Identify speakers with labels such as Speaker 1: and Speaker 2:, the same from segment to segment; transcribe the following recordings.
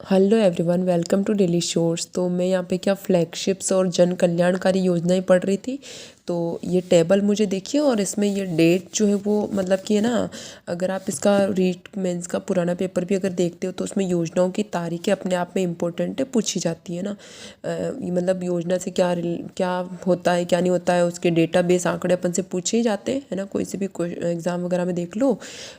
Speaker 1: Hello everyone, welcome to daily chores. तो मैं यहाँ पे क्या फ्लैगशिप्स और जन कल्याणकारी योजनाएं पढ़ रही थी। तो ये टेबल मुझे देखिए और इसमें ये डेट जो है वो मतलब कि है ना, अगर आप इसका रीट मेंस का पुराना पेपर भी अगर देखते हो तो उसमें योजनाओं की तारीखें अपने आप में इम्पोर्टेंट है, पूछी जाती है ना। ये मतलब योजना से क्या क्या होता है क्या नहीं होता है, उसके डेटाबेस आंकड़े अपन से पूछे ही जाते हैं, है ना। कोई से भी एग्ज़ाम वगैरह में देख लो।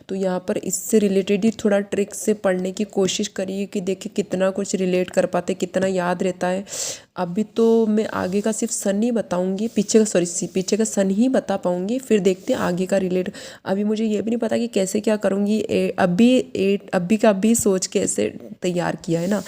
Speaker 1: तो यहाँ पर इससे रिलेटेड ही थोड़ा ट्रिक से पढ़ने की कोशिश करिए कि देखिए कितना कुछ रिलेट कर पाते, कितना याद रहता है। अभी तो मैं आगे का सिर्फ सन ही बताऊंगी, पीछे का सन ही बता पाऊंगी, फिर देखते हैं आगे का रिलेट। अभी मुझे ये भी नहीं पता कि कैसे क्या करूंगी। अभी का अभी सोच के ऐसे तैयार किया है ना।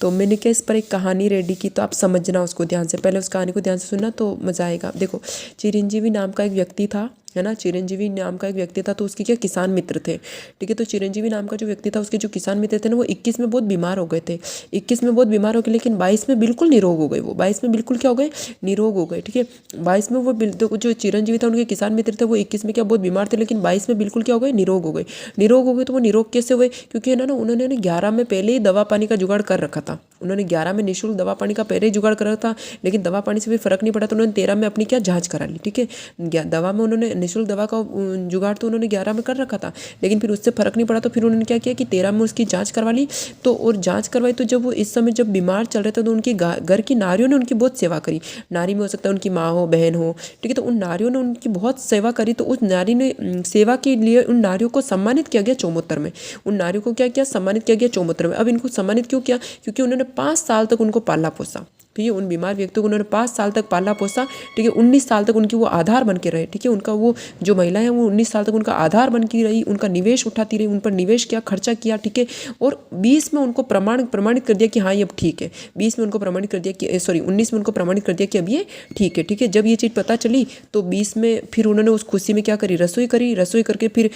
Speaker 1: तो मैंने क्या इस पर एक कहानी रेडी की, तो आप समझना उसको ध्यान से, पहले उस कहानी को ध्यान से सुनना तो मज़ा आएगा। देखो, चिरंजीवी नाम का एक व्यक्ति था, है ना। चिरंजीवी नाम का एक व्यक्ति था, तो उसके क्या किसान मित्र थे, ठीक है। तो चिरंजीवी नाम का जो व्यक्ति था, उसके जो किसान मित्र थे ना, वो 21 में बहुत बीमार हो गए थे। 21 में बहुत बीमार हो गए, लेकिन 22 में बिल्कुल निरोग हो गए। वो 22 में बिल्कुल क्या हो गए, निरोग हो गए, ठीक है। 22 में वो जो चिरंजीवी था, उनके किसान मित्र थे, वो 21 में क्या बहुत बीमार थे, लेकिन 22 में बिल्कुल क्या हो गए, निरोग हो गए। निरोग हो गए तो वो निरोग कैसे हुए, क्योंकि है ना उन्होंने 11 में पहले ही दवा पानी का जुगाड़ कर रखा था। उन्होंने 11 में निःशुल्क दवा पानी का पहले ही जुगाड़ कर रखा था, लेकिन दवा पानी से भी फर्क नहीं पड़ा, तो उन्होंने 13 में अपनी क्या जांच करा ली, ठीक है। दवा में उन्होंने निःशुल्क दवा का जुगाड़ तो उन्होंने 11 में कर रखा था, लेकिन फिर उससे फर्क नहीं पड़ा, तो फिर उन्होंने क्या किया कि 13 में उसकी जांच करवा ली। तो और जांच करवाई, तो जब वो इस समय जब बीमार चल रहे थे, तो उनकी घर की नारियों ने उनकी बहुत सेवा करी। नारी में हो सकता है उनकी माँ हो, बहन हो, ठीक है। तो उन नारियों ने उनकी बहुत सेवा करी, तो उस नारी ने सेवा के लिए उन नारियों को सम्मानित किया गया चौमोत्तर में। उन नारियों को क्या किया, सम्मानित किया गया चौमोत्तर में। अब इनको सम्मानित क्यों किया, क्योंकि उन्होंने 5 साल तक उनको पाला पोसा, ठीक है। उन बीमार व्यक्तियों को उन्होंने 5 साल तक पाला पोसा, ठीक है। 19 साल तक उनकी वो आधार बन के रहे, ठीक है। उनका वो जो महिलाएं हैं वो 19 साल तक उनका आधार बन के रही, उनका निवेश उठाती रही, उन पर निवेश किया, खर्चा किया, ठीक है। और 20 में उनको प्रमाणित कर दिया कि हाँ ये अब ठीक है। 20 में उनको प्रमाणित कर दिया कि 19 में उनको प्रमाणित कर दिया कि अब ये ठीक है, ठीक है। जब ये चीज़ पता चली, तो 20 में फिर उन्होंने उस खुशी में क्या करी, रसोई करी। रसोई करके फिर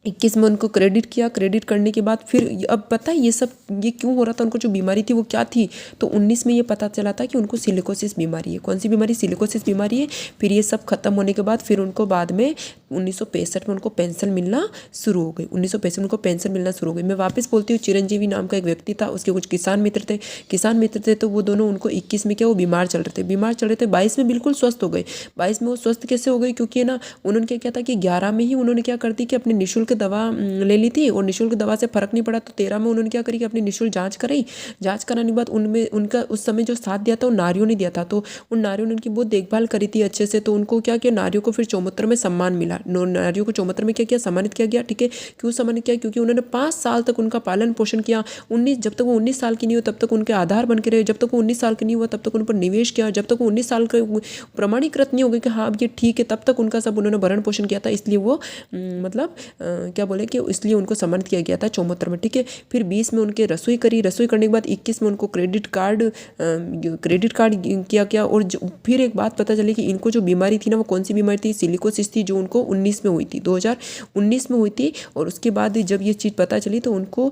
Speaker 1: 21 में उनको क्रेडिट किया। क्रेडिट करने के बाद फिर अब पता है ये क्यों हो रहा था, उनको जो बीमारी थी वो क्या थी। तो 19 में ये पता चला था कि उनको सिलिकोसिस बीमारी है। कौन सी बीमारी, सिलिकोसिस बीमारी है। फिर ये सब खत्म होने के बाद फिर उनको बाद में 1965 में उनको पेंशन मिलना शुरू हो गई। 1965 में उनको पेंशन मिलना शुरू हो गई। मैं वापस बोलती हूँ, चिरंजीवी नाम का एक व्यक्ति था, उसके कुछ किसान मित्र थे। तो वो दोनों उनको 21 में क्या वो बीमार चल रहे थे। 22 में बिल्कुल स्वस्थ हो गए। 22 में वो स्वस्थ कैसे हो गए, क्योंकि है ना उन्होंने क्या किया था कि 11 में ही उन्होंने क्या कर दी कि अपनी निःशुल्क दवा ले ली थी, और निःशुल्क दवा से फर्क नहीं पड़ा, तो 13 में उन्होंने क्या करी कि अपनी निःशुल्क जांच कराई। जांच कराने के बाद उनमें उनका उस समय जो साथ दिया था वो नारियों ने दिया था। तो उन नारियों ने उनकी बहुत देखभाल करी थी अच्छे से। तो उनको क्या किया, नारियों को फिर चौमोत्तर में सम्मान मिला। नारियों को चौमोत्तर में क्या किया, सम्मानित किया गया, ठीक है। क्यों सम्मानित किया, क्योंकि उन्होंने 5 साल तक उनका पालन पोषण किया। जब तक वो 19 साल की नहीं हो तब तक उनके आधार बन के रहे। जब तक वो 19 साल की नहीं हुआ तब तक उन पर निवेश किया। जब तक वो 19 साल के प्रमाणीकृत नहीं हो गए कि हाँ अब ये ठीक है, तब तक उनका सब उन्होंने भरण पोषण किया था। इसलिए वो मतलब क्या बोले कि इसलिए उनको सम्मानित किया गया था चौमोत्तर में, ठीक है। फिर 20 में उनके रसोई करी। रसोई करने के बाद 21 में उनको क्रेडिट कार्ड किया गया। और फिर एक बात पता चली कि इनको जो बीमारी थी ना, वो कौन सी बीमारी थी, सिलिकोसिस थी, जो उनको 19 में हुई थी, 2019 में हुई थी। और उसके बाद जब ये चीज़ पता चली तो उनको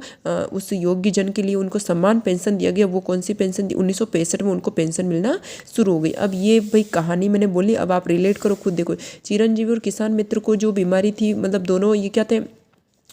Speaker 1: उस योग्य जन के लिए उनको सम्मान पेंशन दिया गया। वो कौन सी पेंशन थी, 1965 में उनको पेंशन मिलना शुरू हो गई। अब ये भाई कहानी मैंने बोली, अब आप रिलेट करो खुद, देखो चिरंजीवी और किसान मित्र को जो बीमारी थी, मतलब दोनों ये क्या थे,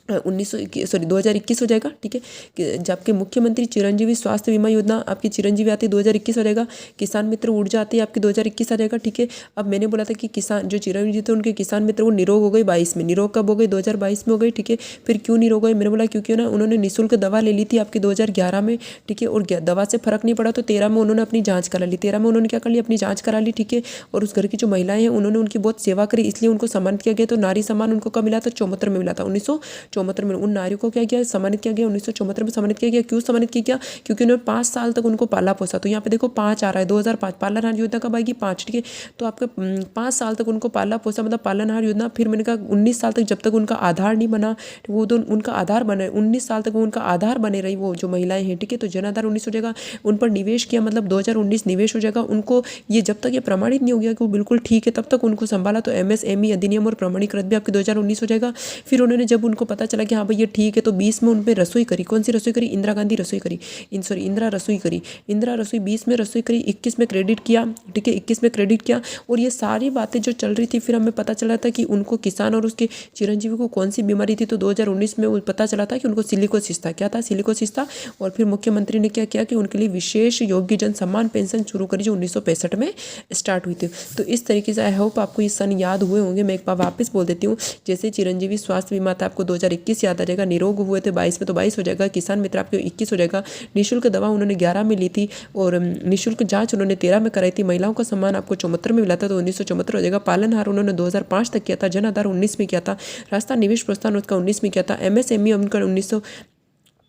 Speaker 1: 2021 हो जाएगा, ठीक है। जब आपके मुख्यमंत्री चिरंजीवी स्वास्थ्य बीमा योजना आपकी चिरंजीवी आती है 2021 हो जाएगा। किसान मित्र ऊर्जा आती है आपकी 2021 आ जाएगा, ठीक है। अब मैंने बोला था कि किसान जो चिरंजीवी थे उनके किसान मित्र वो निरोग हो गए 22 में। निरोग कब हो गए, 2022 में हो गई, ठीक है। फिर क्यों निरोग गए, मैंने बोला क्योंकि ना उन्होंने निःशुल्क दवा ले ली थी आपकी 2011 में, ठीक है। और दवा से फर्क नहीं पड़ा, तो 13 में उन्होंने अपनी जाँच करा ली। 13 में उन्होंने क्या कर लिया, अपनी जाँच करा ली, ठीक है। और उस घर की जो महिलाएं हैं उन्होंने उनकी बहुत सेवा करी, इसलिए उनको सम्मानित किया गया। तो नारी सम्मान उनको कब मिला था, चौमोत्तर में मिला था, 1974 में। उन नारियों को क्या किया, सम्मानित किया गया, 1974 में सम्मानित किया गया। क्यों सम्मानित किया गया, क्योंकि उन्होंने 5 साल तक उनको पाला पोसा। तो यहाँ पे देखो 5 आ रहा है, 2005 पालनहार योजना कब आएगी, 5, ठीक है। तो आपका 5 साल तक उनको पाला पोसा मतलब पालनहार योजना। फिर मैंने कहा 19 साल तक जब तक उनका आधार नहीं बना, वो तो उनका आधार बने, 19 साल तक वो उनका आधार बने रही वो जो महिलाएं हैं, ठीक है। तो जन आधार 19 हो जाएगा। उन पर निवेश किया मतलब 2019 निवेश हो जाएगा। उनको ये जब तक ये प्रमाणित नहीं हो गया कि वो बिल्कुल ठीक है, तब तक उनको संभाला। तो MSME अधिनियम और प्रमाणीकृत भी आपके 2019 हो जाएगा। फिर उन्होंने जब उनको पता चला कि हाँ भाई ये ठीक है, तो 20 में उन पर रसोई करी। कौन सी रसोई करी? इंदिरा गांधी रसोई करी, इंदिरा रसोई करी। इंदिरा रसोई 20 में रसोई करी, 21 में क्रेडिट किया, ठीक है, 21 में क्रेडिट किया। और ये सारी बातें जो चल रही थी, फिर हमें पता चला था कि उनको किसान और उसके चिरंजीवी को कौन सी बीमारी थी। तो 2019 में पता चला था कि उनको सिलिकोसिस था। क्या था? सिलिकोसिस था। और फिर मुख्यमंत्री ने क्या किया कि उनके लिए विशेष योग्य जन सम्मान पेंशन शुरू करी, जो 1965 में स्टार्ट हुई थी। तो इस तरीके से आई होप आपको ये सन याद हुए होंगे। मैं एक बार वापस बोल देती हूँ। जैसे चिरंजीवी स्वास्थ्य बीमा था, आपको 2021 याद आ जाएगा। निरोग हुए थे 22 में, तो 22 हो जाएगा। किसान मित्र आपके 21 हो जाएगा। निःशुल्क दवा उन्होंने 11 में ली थी, और निःशुल्क जांच उन्होंने 13 में कराई थी। महिलाओं का सम्मान आपको 74 में मिला था, तो 1974 हो जाएगा। पालनहार उन्होंने 2005 तक किया था। जन आधार 19 में किया था। राजस्थान निवेश प्रोत्साहन उसका 19 में किया था। MSME उनका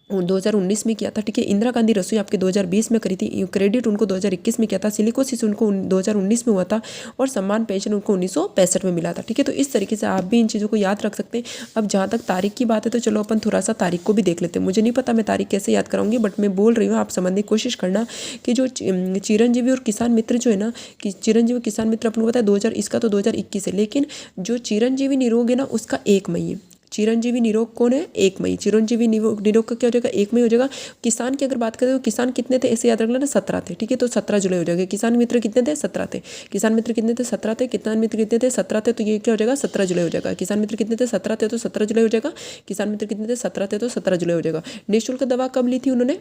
Speaker 1: 2019 में किया था, ठीक है। इंदिरा गांधी रसोई आपके 2020 में करी थी। क्रेडिट उनको 2021 में किया था। सिलिकोसिस उनको 2019 में हुआ था। और सम्मान पेंशन उनको 1965 में मिला था, ठीक है। तो इस तरीके से आप भी इन चीज़ों को याद रख सकते हैं। अब जहाँ तक तारीख की बात है, तो चलो अपन थोड़ा सा तारीख को भी देख लेते हैं। मुझे नहीं पता मैं तारीख कैसे याद कराऊंगी, बट मैं बोल रही हूँ, आप समझने की कोशिश करना कि जो चिरंजीवी और किसान मित्र जो है ना, कि चिरंजीवी किसान मित्र अपन को पता है 2000, इसका तो 2021 है। लेकिन जो चिरंजीवी निरोग है ना, उसका 1 मई है। चिरंजीवी निरोग कौन है? 1 मई। चिरंजीवी निरोग का क्या हो जाएगा? 1 मई हो जाएगा। किसान की अगर बात करें तो किसान कितने थे ऐसे याद रख लेना, 17 थे, ठीक है। तो 17 जुलाई हो जाएगा। किसान मित्र कितने थे? 17 थे। किसान मित्र कितने थे? 17 थे। किसान मित्र कितने थे? 17 थे। तो ये क्या हो जाएगा? 17 जुलाई हो जाएगा। किसान मित्र कितने थे? 17 थे, तो 17 जुलाई हो जाएगा। किसान मित्र कितने थे? 17 थे, तो 17 जुलाई हो जाएगा। निःशुल्क दवा कब ली थी उन्होंने?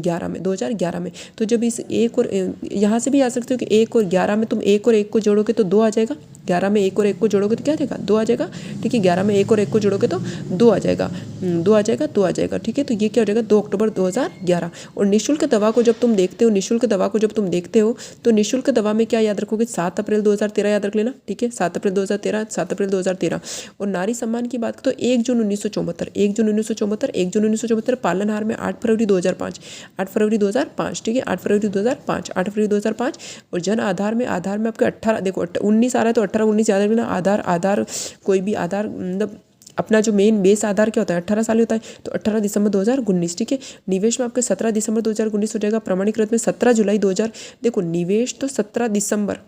Speaker 1: 11 में, 2011 में। तो जब इस एक और यहाँ से भी आ सकते हो कि 1 और 11 में तुम 1 और 1 को जोड़ोगे तो 2 आ जाएगा। 11 में 1 और 1 को जोड़ोगे तो क्या आ जाएगा? 2 आ जाएगा, ठीक है। 11 में 1 और 1 को जोड़ोगे तो 2 आ जाएगा, 2 आ जाएगा, 2 आ जाएगा, ठीक है। तो ये क्या हो जाएगा? 2 अक्टूबर 2011। और निःशुल्क दवा को जब तुम देखते हो, निःशुल्क दवा को जब तुम देखते हो, तो निःशुल्क दवा में क्या याद रखोगे? 7 अप्रैल 2013 याद रख लेना, ठीक है। 7 अप्रैल 2013, 7 अप्रैल 2013। और नारी सम्मान की बात करें तो 1 जून 1974, 1 जून 1974, 1 जून 1974। पालनहार में 8 फरवरी 2005, 8 फरवरी 2005, ठीक है। 8 फरवरी 2005, 8 फरवरी 2005। और जन आधार में आपके 18, देखो 19 आ रहा है तो 18 19 याद रखना। आधार कोई भी आधार, मतलब अपना जो मेन बेस आधार क्या होता है? 18 साल होता है। तो 18 दिसंबर 2019, ठीक है। निवेश में आपके 17 दिसंबर 2019 हो जाएगा। प्रमाणीकृत में 17 जुलाई 2000। देखो निवेश तो 17 दिसंबर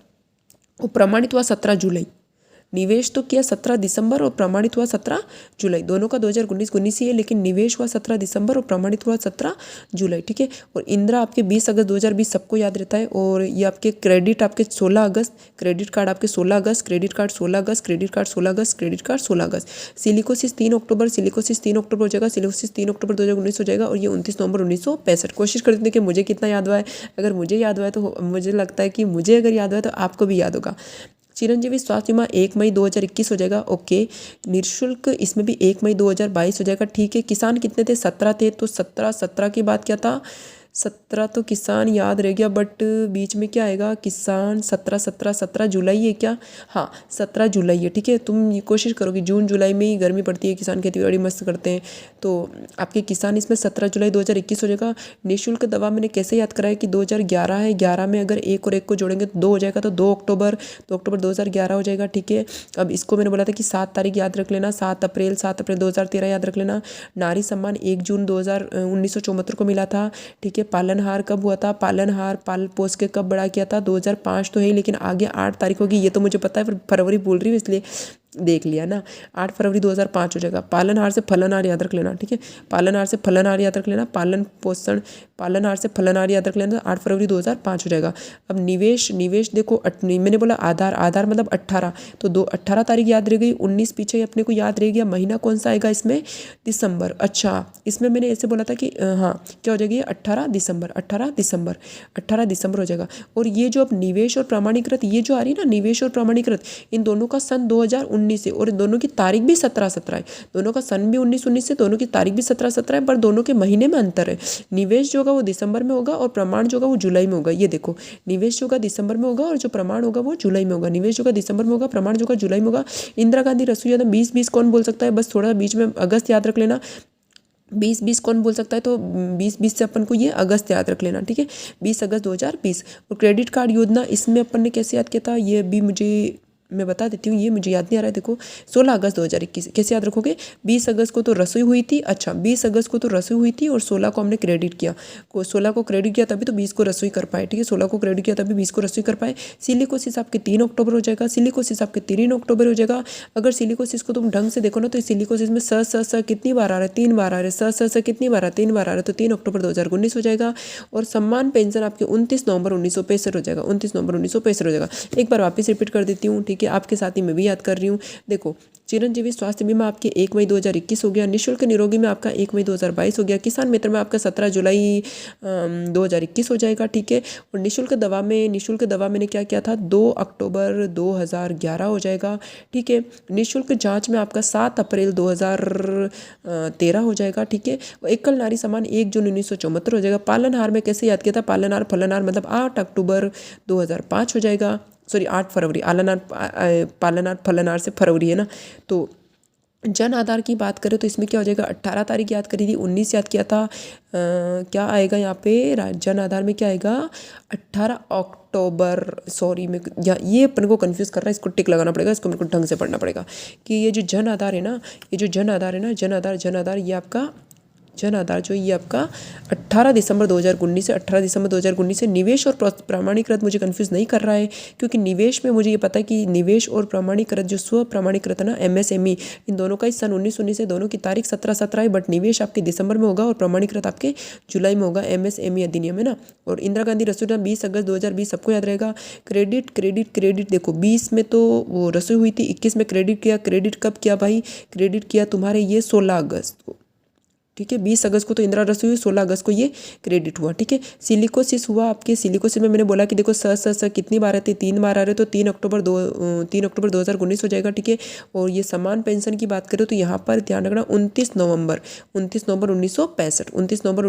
Speaker 1: और प्रमाणित हुआ 17 जुलाई। निवेश तो किया 17 दिसंबर और प्रमाणित हुआ 17 जुलाई। दोनों का 2019 ही है, लेकिन निवेश हुआ 17 दिसंबर और प्रमाणित हुआ 17 जुलाई, ठीक है। और इंदिरा आपके 20 अगस्त 2020 सबको याद रहता है। और ये आपके क्रेडिट आपके 16 अगस्त, क्रेडिट कार्ड आपके 16 अगस्त, क्रेडिट कार्ड 16 अगस्त, क्रेडिट कार्ड 16 अगस्त, क्रेडिट कार्ड 16 अगस्त। सिलिकोसिस 3 अक्टूबर, सिलिकोसिस 3 अक्टूबर हो जाएगा। सिलिकोसिस 3 अक्टूबर 2019 हो जाएगा। और ये 29 नवंबर 1965। कोशिश करते हैं कि मुझे कितना याद हुआ है। अगर मुझे याद हुआ है तो मुझे लगता है कि मुझे अगर याद हुआ है तो आपको भी याद होगा। चिरंजीवी स्वास्थ्य बीमा 1 मई 2021 हो जाएगा, ओके। निःशुल्क इसमें भी 1 मई 2022 हो जाएगा, ठीक है। किसान कितने थे? 17 थे। तो 17 की बात क्या था? 17 तो किसान याद रह गया, बट बीच में क्या आएगा? किसान 17 जुलाई है क्या? हाँ 17 जुलाई है, ठीक है। तुम ये कोशिश करो कि जून जुलाई में ही गर्मी पड़ती है, किसान खेती बाड़ी मस्त करते हैं। तो आपके किसान इसमें 17 जुलाई 2021 हो जाएगा। निःशुल्क दवा मैंने कैसे याद कराया कि 2011 है, 11 में अगर 1 और 1 को जोड़ेंगे तो 2 हो जाएगा। तो 2 अक्टूबर 2011 हो जाएगा, ठीक है। अब इसको मैंने बोला था कि 7 तारीख याद रख लेना, 7 अप्रैल 2013 याद रख लेना। नारी सम्मान 1 जून 1974 को मिला था, ठीक है। पालनहार कब हुआ था? पालनहार पाल पोस के कब बड़ा किया था? 2005 तो है, लेकिन आगे 8 तारीख होगी, ये तो मुझे पता है, पर फरवरी बोल रही हूँ इसलिए देख लिया ना। 8 फरवरी 2005 हो जाएगा। पालनहार से फलनहार याद रख लेना, ठीक है। पालनहार से फलनहार याद रख लेना। पालन पोषण पालनहार से फलनहार याद रख लेना। 8 फरवरी 2005 हो जाएगा। अब निवेश देखो, मैंने बोला आधार मतलब 18, तो 18 तारीख याद रह गई। 19 पीछे अपने को याद रह गया। महीना कौन सा आएगा इसमें? दिसंबर। अच्छा, इसमें मैंने ऐसे बोला था कि हाँ क्या हो जाएगी? 18 दिसंबर, 18 दिसंबर, 18 दिसंबर हो जाएगा। और ये जो अब निवेश और प्रमाणीकृत, ये जो आ रही है ना निवेश और प्रमाणीकृत, इन दोनों का सन 2019 है। और दोनों की तारीख भी 17 है। दोनों का सन भी 19 से, दोनों की तारीख भी 17 है, पर दोनों के महीने में अंतर है। निवेश जो होगा वो दिसंबर में होगा और प्रमाण जो होगा वो जुलाई में होगा। ये देखो, निवेश जो होगा दिसंबर में होगा और जो प्रमाण होगा वो जुलाई में होगा। निवेश जो होगा दिसंबर में होगा, प्रमाण जो होगा जुलाई में होगा। इंदिरा गांधी रसोई योजना 2020 कौन बोल सकता है? बस थोड़ा बीच में अगस्त याद रख लेना। 2020 कौन बोल सकता है? तो 2020 से अपन को ये अगस्त याद रख लेना, ठीक है। 20 अगस्त 2020। और क्रेडिट कार्ड योजना इसमें अपन ने कैसे याद किया था? ये भी मुझे मैं बता देती हूँ, ये मुझे याद नहीं आ रहा है। देखो 16 अगस्त 2021 कैसे याद रखोगे? 20 अगस्त को तो रसोई हुई थी, अच्छा 20 अगस्त को तो रसोई हुई थी और 16 को हमने क्रेडिट किया, 16 को क्रेडिट किया तभी तो 20 को रसोई कर पाए, ठीक है। 16 को क्रेडिट किया तभी 20 को रसोई कर पाए। सिलिकोसिस आपके 3 अक्टूबर हो जाएगा, सिलिकोसिस आपके 3 अक्टूबर हो जाएगा। अगर सिलिकोसिस को तुम ढंग से देखो ना तो सिलिकोसिस में स कितनी बार आ रहा है? 3 बार आ रहा है। स कितनी बार आ रहा है? 3 बार आ रहा है, तो 3 अक्टूबर 2019 हो जाएगा। और सम्मान पेंशन आपके 29 नवंबर 1965 हो जाएगा, 29 नवंबर 1965 हो जाएगा। एक बार वापस रिपीट कर देती हूँ, ठीक है, आपके साथ ही मैं भी याद कर रही हूँ। देखो चिरंजीवी स्वास्थ्य बीमा आपके 1 मई 2021 हो गया, निःशुल्क निरोगी में आपका 1 मई 2022 हो गया, किसान मित्र में आपका 17 जुलाई 2021 हो जाएगा, ठीक है। और निःशुल्क दवा मैंने क्या किया था? 2 अक्टूबर 2011 हो जाएगा, ठीक है। निःशुल्क जांच में आपका 7 अप्रैल 2013 हो जाएगा, ठीक है। एकल नारी सम्मान 1 जून 1974 हो जाएगा। पालनहार में कैसे याद किया था? पालनहार फलनहार मतलब 8 अक्टूबर 2005 हो जाएगा, सॉरी 8 फरवरी। पालनहार फलनहार से फरवरी है ना। तो जन आधार की बात करें तो इसमें क्या हो जाएगा? 18 तारीख याद करी थी, 19 याद किया था। क्या आएगा यहाँ पे जन आधार में? क्या आएगा? 18 अक्टूबर, सॉरी मैं ये अपन को कंफ्यूज कर रहा है, इसको टिक लगाना पड़ेगा, इसको मेरे को ढंग से पढ़ना पड़ेगा कि ये जो जन आधार है ना, जन आधार ये आपका जन आधार जो ये आपका 18 दिसंबर 2019 से 18 दिसंबर 2019 से निवेश और प्रमाणीकृत मुझे कंफ्यूज नहीं कर रहा है, क्योंकि निवेश में मुझे ये पता है कि निवेश और प्रमाणीकृत जो स्व प्रमाणीकृत है ना, MSME, इन दोनों का ही सन 1919 है, दोनों की तारीख 17 है, बट निवेश आपके दिसंबर में होगा और प्रमाणीकृत आपके जुलाई में होगा, MSME अधिनियम है ना। और इंदिरा गांधी रसोई 20 अगस्त 2020 सबको याद रहेगा। क्रेडिट देखो 20 में तो वो रसोई हुई थी, 21 में क्रेडिट किया। क्रेडिट कब किया भाई? क्रेडिट किया तुम्हारे ये 16 अगस्त को, ठीक है। 20 अगस्त को तो इंदिरा रसोई हुई, 16 अगस्त को ये क्रेडिट हुआ, ठीक है। सिलिकोसिस हुआ आपके, सिलिकोसिस में मैंने बोला कि देखो स कितनी बार आते? 3 बार आ रहे, तो 3 अक्टूबर 2019 हो जाएगा, ठीक है। और ये समान पेंशन की बात करें तो यहाँ पर ध्यान रखना 29 नवंबर 1965, 29 नवंबर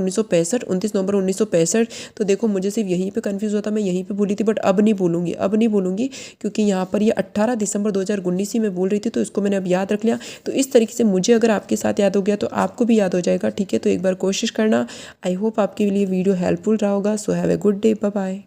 Speaker 1: 1965। तो देखो मुझे सिर्फ यहीं पे कंफ्यूज होता, मैं यहीं पे भूली थी, बट अब नहीं भूलूंगी क्योंकि यहाँ पर ये 18 दिसंबर 2019 ही मैं भूल रही थी, तो इसको मैंने अब याद रख लिया। तो इस तरीके से मुझे अगर आपके साथ याद हो गया तो आपको भी याद हो जाएगा, ठीक है। तो एक बार कोशिश करना। आई होप आपके लिए वीडियो हेल्पफुल रहा होगा। So have a good day, bye bye.